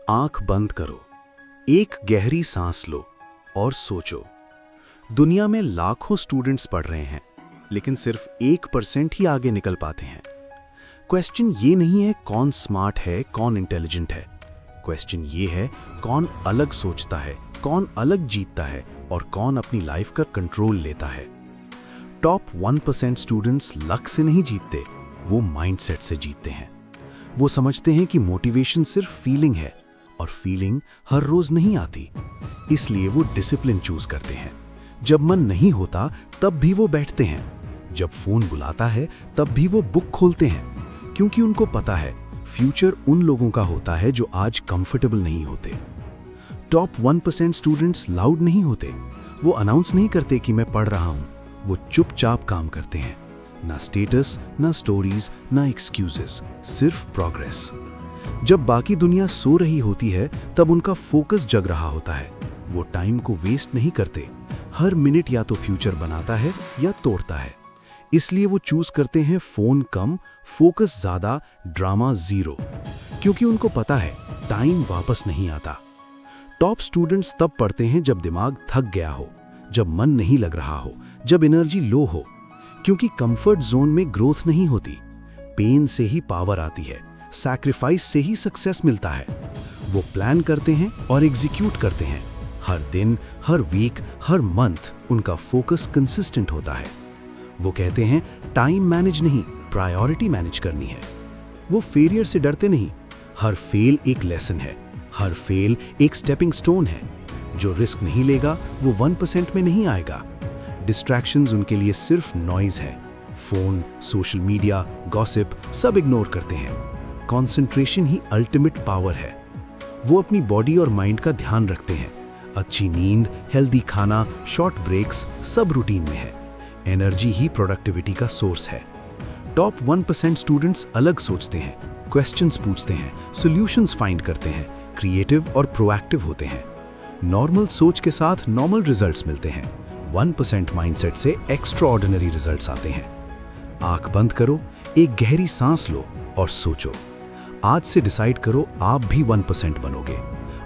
आंख बंद करो, एक गहरी सांस लो और सोचो। दुनिया में लाखों स्टूडेंट्स पढ़ रहे हैं, लेकिन सिर्फ 1% ही आगे निकल पाते हैं। क्वेश्चन ये नहीं है कौन स्मार्ट है, कौन इंटेलिजेंट है। क्वेश्चन ये है कौन अलग सोचता है, कौन अलग जीतता है और कौन अपनी लाइफ का कंट्रोल लेता है। टॉप 1% स्टूडेंट्स लक से नहीं जीतते, वो माइंडसेट से जीतते हैं। वो समझते हैं कि मोटिवेशन सिर्फ फीलिंग है और फीलिंग हर रोज नहीं आती, इसलिए वो डिसिप्लिन चूज करते हैं। जब मन नहीं होता तब भी वो बैठते हैं, जब फोन बुलाता है तब भी वो बुक खोलते हैं, क्योंकि उनको पता है फ्यूचर उन लोगों का होता है जो आज कंफर्टेबल नहीं होते। टॉप 1% स्टूडेंट्स लाउड नहीं होते, वो अनाउंस नहीं करते कि मैं पढ़ रहा हूं, वो चुपचाप काम करते हैं। ना स्टेटस, ना स्टोरीज, ना एक्सक्यूजेस, सिर्फ प्रोग्रेस। जब बाकी दुनिया सो रही होती है तब उनका फोकस जग रहा होता है। वो टाइम को वेस्ट नहीं करते, हर मिनट या तो फ्यूचर बनाता है या तोड़ता है। इसलिए वो चूज करते हैं फोन कम, फोकस ज्यादा, ड्रामा जीरो, क्योंकि उनको पता है टाइम वापस नहीं आता। टॉप स्टूडेंट्स तब पढ़ते हैं जब दिमाग थक गया हो, जब मन नहीं लग रहा हो, जब एनर्जी लो हो, क्योंकि कंफर्ट जोन में ग्रोथ नहीं होती। पेन से ही पावर आती है, सैक्रिफाइस से ही सक्सेस मिलता है। वो प्लान करते हैं और एग्जीक्यूट करते हैं। हर दिन, हर वीक, हर मंथ उनका फोकस कंसिस्टेंट होता है। वो कहते हैं टाइम मैनेज नहीं, प्रायोरिटी मैनेज करनी है। वो फेलियर से डरते नहीं, हर फेल एक लेसन है, हर फेल एक स्टेपिंग स्टोन है। जो रिस्क नहीं लेगा वो 1% में नहीं आएगा। डिस्ट्रैक्शंस उनके लिए सिर्फ नॉइज है। फोन, सोशल मीडिया, गॉसिप सब इग्नोर करते हैं। कंसंट्रेशन ही अल्टीमेट पावर है। वो अपनी बॉडी और माइंड का ध्यान रखते हैं। अच्छी नींद, हेल्दी खाना, शॉर्ट ब्रेक्स सब रूटीन में है। एनर्जी ही प्रोडक्टिविटी का सोर्स है। टॉप 1% स्टूडेंट्स अलग सोचते हैं, क्वेश्चंस पूछते हैं, सॉल्यूशंस फाइंड करते हैं, क्रिएटिव और प्रोएक्टिव होते हैं। नॉर्मल सोच के साथ नॉर्मल रिजल्ट्स मिलते हैं। 1% माइंडसेट से एक्स्ट्राऑर्डिनरी रिजल्ट्स आते हैं। आंख बंद करो, एक गहरी सांस लो और सोचो। आज से डिसाइड करो, आप भी 1% बनोगे।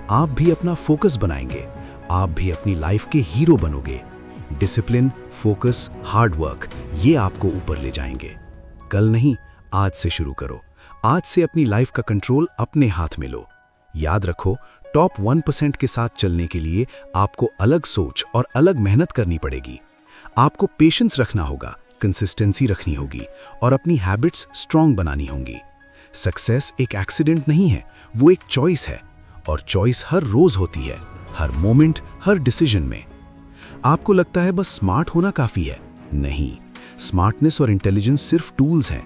आप भी अपना फोकस बनाएंगे, आप भी अपनी लाइफ के हीरो बनोगे। डिसिप्लिन, फोकस, हार्ड वर्क ये आपको ऊपर ले जाएंगे। कल नहीं, आज से शुरू करो। आज से अपनी लाइफ का कंट्रोल अपने हाथ में लो। याद रखो, टॉप 1% के साथ चलने के लिए आपको अलग सोच और अलग मेहनत करनी पड़ेगी। आपको पेशेंस रखना होगा, कंसिस्टेंसी रखनी होगी और अपनी हैबिट्स स्ट्रांग बनानी होंगी। सक्सेस एक एक्सीडेंट नहीं है, वो एक चॉइस है, और चॉइस हर रोज होती है, हर मोमेंट, हर डिसीजन में। आपको लगता है बस स्मार्ट होना काफी है? नहीं, स्मार्टनेस और इंटेलिजेंस सिर्फ टूल्स हैं।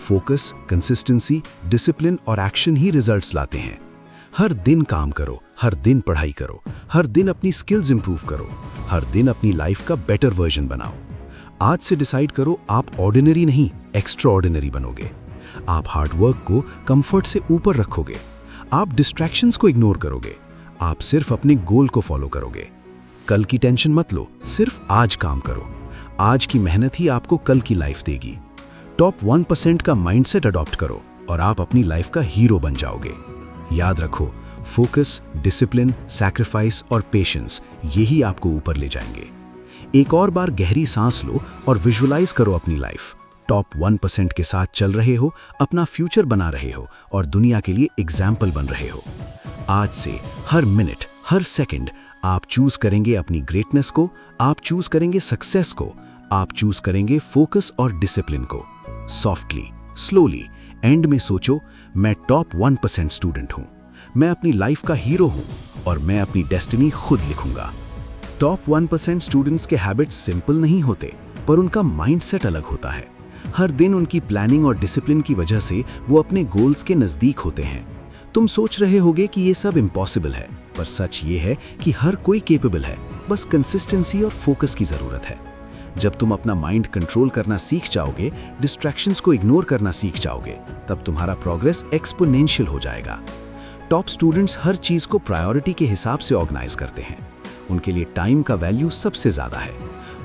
फोकस, कंसिस्टेंसी, डिसिप्लिन और एक्शन ही रिजल्ट्स लाते हैं। हर दिन काम करो, हर दिन पढ़ाई करो, हर दिन अपनी स्किल्स इंप्रूव करो, हर दिन अपनी लाइफ का बेटर वर्जन बनाओ। आज से डिसाइड करो, आप ऑर्डिनरी नहीं, एक्स्ट्रा ऑर्डिनरी बनोगे। आप हार्ड वर्क को कंफर्ट से ऊपर रखोगे। आप डिस्ट्रैक्शंस को इग्नोर करोगे। आप सिर्फ अपने गोल को फॉलो करोगे। कल की टेंशन मत लो, सिर्फ आज काम करो। आज की मेहनत ही आपको कल की लाइफ देगी। टॉप 1% का माइंडसेट अडॉप्ट करो और आप अपनी लाइफ का हीरो बन जाओगे। याद रखो, फोकस, डिसिप्लिन, सैक्रिफाइस और पेशेंस यही आपको ऊपर ले जाएंगे। एक और बार गहरी सांस लो और विजुअलाइज करो अपनी लाइफ। टॉप 1% के साथ चल रहे हो, अपना फ्यूचर बना रहे हो और दुनिया के लिए एग्जाम्पल बन रहे हो। आज से हर मिनट, हर सेकंड आप चूज करेंगे अपनी ग्रेटनेस को, आप चूज करेंगे सक्सेस को, आप चूज करेंगे फोकस और डिसिप्लिन को। सॉफ्टली, स्लोली, एंड में सोचो, मैं टॉप 1% स्टूडेंट हूं, मैं अपनी लाइफ का हीरो हूं और मैं अपनी डेस्टिनी खुद लिखूंगा। टॉप 1% स्टूडेंट्स के हैबिट्स सिंपल नहीं होते, पर उनका माइंडसेट अलग होता है। हर दिन उनकी प्लानिंग और डिसिप्लिन की वजह से वो अपने गोल्स के नजदीक होते हैं। तुम सोच रहे होगे कि ये सब इम्पॉसिबल है, पर सच ये है कि हर कोई केपेबल है, बस कंसिस्टेंसी और फोकस की जरूरत है। जब तुम अपना माइंड कंट्रोल करना सीख जाओगे, डिस्ट्रैक्शंस को इग्नोर करना सीख जाओगे, तब तुम्हारा प्रोग्रेस एक्सपोनेंशियल हो जाएगा। टॉप स्टूडेंट्स हर चीज को प्रायोरिटी के हिसाब से ऑर्गेनाइज करते हैं। उनके लिए टाइम का वैल्यू सबसे ज्यादा है।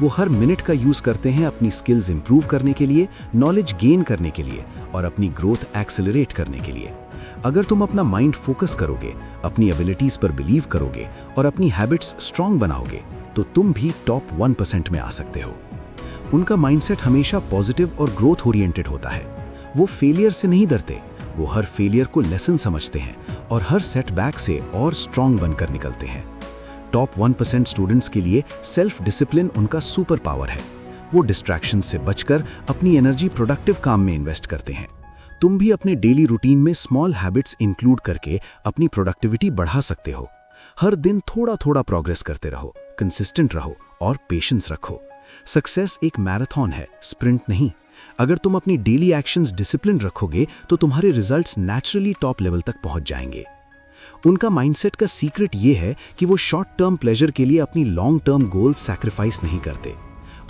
वो हर मिनट का यूज करते हैं अपनी स्किल्स इंप्रूव करने के लिए, नॉलेज गेन करने के लिए और अपनी ग्रोथ एक्सेलरेट करने के लिए। अगर तुम अपना माइंड फोकस करोगे, अपनी एबिलिटीज पर बिलीव करोगे और अपनी हैबिट्स स्ट्रांग बनाओगे, तो तुम भी टॉप 1% में आ सकते हो। उनका माइंडसेट हमेशा पॉजिटिव और ग्रोथ ओरिएंटेड होता है। वो फेलियर से नहीं डरते, वो हर फेलियर को लेसन समझते हैं और हर सेटबैक से और स्ट्रांग बनकर निकलते हैं। टॉप 1% स्टूडेंट्स के लिए सेल्फ डिसिप्लिन उनका सुपर पावर है। वो डिस्ट्रैक्शन से बचकर अपनी एनर्जी प्रोडक्टिव काम में इन्वेस्ट करते हैं। तुम भी अपने डेली रूटीन में स्मॉल हैबिट्स इंक्लूड करके अपनी प्रोडक्टिविटी बढ़ा सकते हो। हर दिन थोड़ा थोड़ा प्रोग्रेस करते रहो, कंसिस्टेंट रहो और पेशेंस रखो। सक्सेस एक मैराथन है, स्प्रिंट नहीं। अगर तुम अपनी डेली एक्शंस डिसिप्लिन रखोगे तो तुम्हारे रिजल्ट्स नेचुरली टॉप लेवल तक पहुंच जाएंगे। उनका माइंडसेट का सीक्रेट ये है कि वो शॉर्ट टर्म प्लेजर के लिए अपनी लॉन्ग टर्म गोल्स सैक्रिफाइस नहीं करते।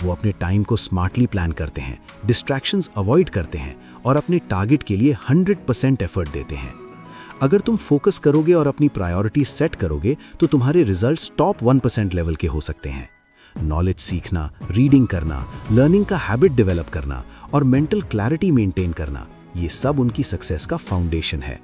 वो अपने टाइम को स्मार्टली प्लान करते हैं, डिस्ट्रैक्शंस अवॉइड करते हैं और अपने टारगेट के लिए 100% एफर्ट देते हैं। अगर तुम फोकस करोगे और अपनी प्रायोरिटी सेट करोगे तो तुम्हारे रिजल्ट्स टॉप 1% लेवल के हो सकते हैं। नॉलेज सीखना, रीडिंग करना, लर्निंग का हैबिट डेवलप करना और मेंटल क्लैरिटी मेंटेन करना, ये सब उनकी सक्सेस का फाउंडेशन है।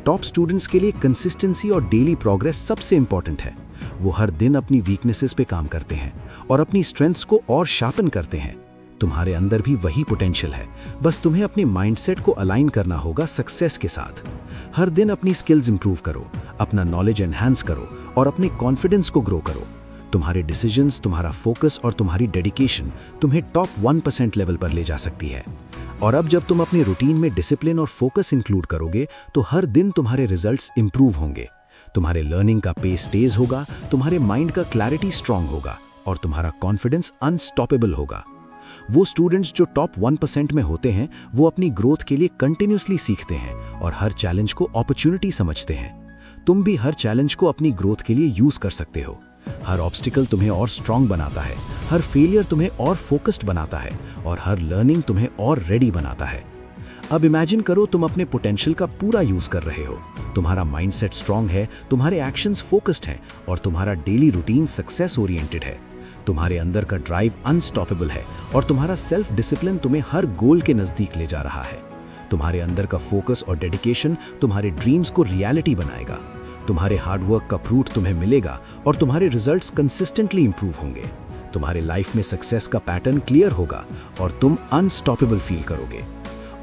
टॉप स्टूडेंट्स के लिए कंसिस्टेंसी और डेली प्रोग्रेस सबसे इंपॉर्टेंट है। वो हर दिन अपनी वीकनेसेस पे काम करते हैं और अपनी स्ट्रेंथ्स को और शार्पन करते हैं। तुम्हारे अंदर भी वही पोटेंशियल है, बस तुम्हें अपने माइंडसेट को अलाइन करना होगा सक्सेस के साथ। हर दिन अपनी स्किल्स इंप्रूव करो, अपना नॉलेज एनहांस करो और अपने कॉन्फिडेंस को ग्रो करो। तुम्हारे डिसीजंस, तुम्हारा फोकस और तुम्हारी डेडिकेशन तुम्हें टॉप 1% लेवल पर ले जा सकती है। और अब जब तुम अपने रूटीन में डिसिप्लिन और फोकस इंक्लूड करोगे तो हर दिन तुम्हारे रिजल्ट्स इंप्रूव होंगे। तुम्हारे लर्निंग का पेस तेज होगा, तुम्हारे माइंड का क्लैरिटी स्ट्रांग होगा और तुम्हारा कॉन्फिडेंस अनस्टॉपेबल होगा। वो स्टूडेंट्स जो टॉप 1% में होते हैं वो अपनी ग्रोथ के लिए कंटिन्यूसली सीखते हैं और हर चैलेंज को अपॉर्चुनिटी समझते हैं। तुम भी हर चैलेंज को अपनी ग्रोथ के लिए यूज कर सकते हो। हर ऑब्स्टिकल तुम्हें और स्ट्रांग बनाता है, हर फेलियर तुम्हें और फोकस्ड बनाता है और हर लर्निंग तुम्हें और रेडी बनाता है। अब इमेजिन करो तुम अपने पोटेंशियल का पूरा यूज कर रहे हो। तुम्हारा माइंडसेट स्ट्रांग है, तुम्हारे एक्शंस फोकस्ड हैं और तुम्हारा डेली रूटीन सक्सेस ओरिएंटेड है। तुम्हारे अंदर का ड्राइव अनस्टॉपेबल है और तुम्हारा सेल्फ डिसिप्लिन तुम्हें हर गोल के नजदीक ले जा रहा है। तुम्हारे अंदर का फोकस और डेडिकेशन तुम्हारे ड्रीम्स को रियलिटी बनाएगा। तुम्हारे हार्डवर्क का फ्रूट तुम्हें मिलेगा और तुम्हारे रिजल्ट्स कंसिस्टेंटली इंप्रूव होंगे। तुम्हारे लाइफ में सक्सेस का पैटर्न क्लियर होगा और तुम अनस्टॉपेबल फील करोगे।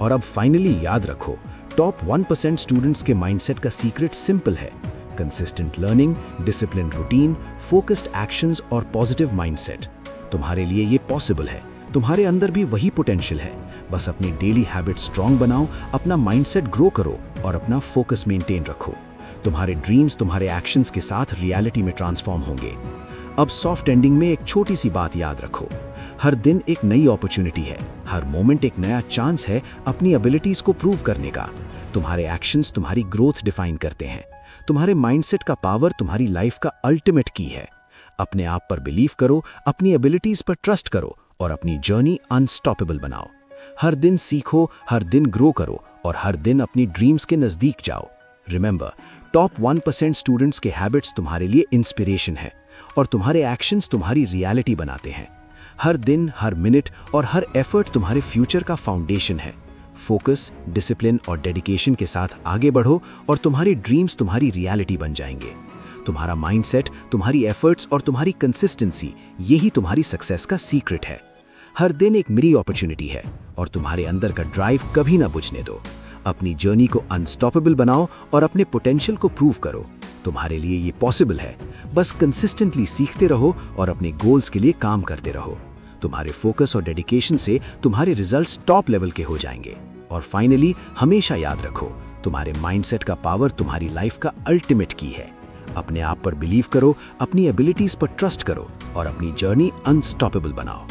और अब फाइनली याद रखो, टॉप 1% स्टूडेंट्स के माइंडसेट का सीक्रेट सिंपल है। Consistent learning, discipline routine, focused actions और पॉजिटिव माइंडसेट। तुम्हारे लिए ये पॉसिबल है। तुम्हारे अंदर भी वही पोटेंशियल है। बस अपनी डेली हैबिट स्ट्रांग बनाओ, अपना माइंडसेट ग्रो करो और अपना फोकस मेंटेन रखो। तुम्हारे ड्रीम्स तुम्हारे एक्शंस के साथ रियलिटी में ट्रांसफॉर्म होंगे। अब सॉफ्ट एंडिंग में एक छोटी सी बात याद रखो, हर दिन एक नई अपॉर्चुनिटी है, हर मोमेंट एक नया चांस है अपनी एबिलिटीज को प्रूव करने का। तुम्हारे एक्शंस तुम्हारी ग्रोथ डिफाइन करते हैं। तुम्हारे माइंडसेट का पावर तुम्हारी लाइफ का अल्टीमेट की है। अपने आप पर बिलीव करो, अपनी एबिलिटीज पर ट्रस्ट करो और अपनी जर्नी अनस्टॉपेबल बनाओ। हर दिन सीखो, हर दिन ग्रो करो और हर दिन अपनी ड्रीम्स के नजदीक जाओ। रिमेंबर, टॉप 1% स्टूडेंट्स के हैबिट्स तुम्हारे लिए इंस्पिरेशन है और तुम्हारे एक्शंस तुम्हारी रियलिटी बनाते हैं। हर दिन, हर मिनट और हर एफर्ट तुम्हारे फ्यूचर का फाउंडेशन है। फोकस, डिसिप्लिन और डेडिकेशन के साथ आगे बढ़ो और तुम्हारी ड्रीम्स तुम्हारी रियलिटी बन जाएंगे। तुम्हारा माइंडसेट, तुम्हारी एफर्ट्स और तुम्हारी कंसिस्टेंसी, यही तुम्हारी सक्सेस का सीक्रेट है। हर दिन एक नई अपॉर्चुनिटी है और तुम्हारे अंदर का ड्राइव कभी ना बुझने दो। अपनी जर्नी को अनस्टॉपेबल बनाओ और अपने पोटेंशियल को प्रूव करो। तुम्हारे लिए ये पॉसिबल है। बस कंसिस्टेंटली सीखते रहो और अपने गोल्स के लिए काम करते रहो। तुम्हारे फोकस और डेडिकेशन से तुम्हारे रिजल्ट्स टॉप लेवल के हो जाएंगे। और फाइनली हमेशा याद रखो, तुम्हारे माइंडसेट का पावर तुम्हारी लाइफ का अल्टीमेट की है। अपने आप पर बिलीव करो, अपनी एबिलिटीज पर ट्रस्ट करो और अपनी जर्नी अनस्टॉपेबल बनाओ।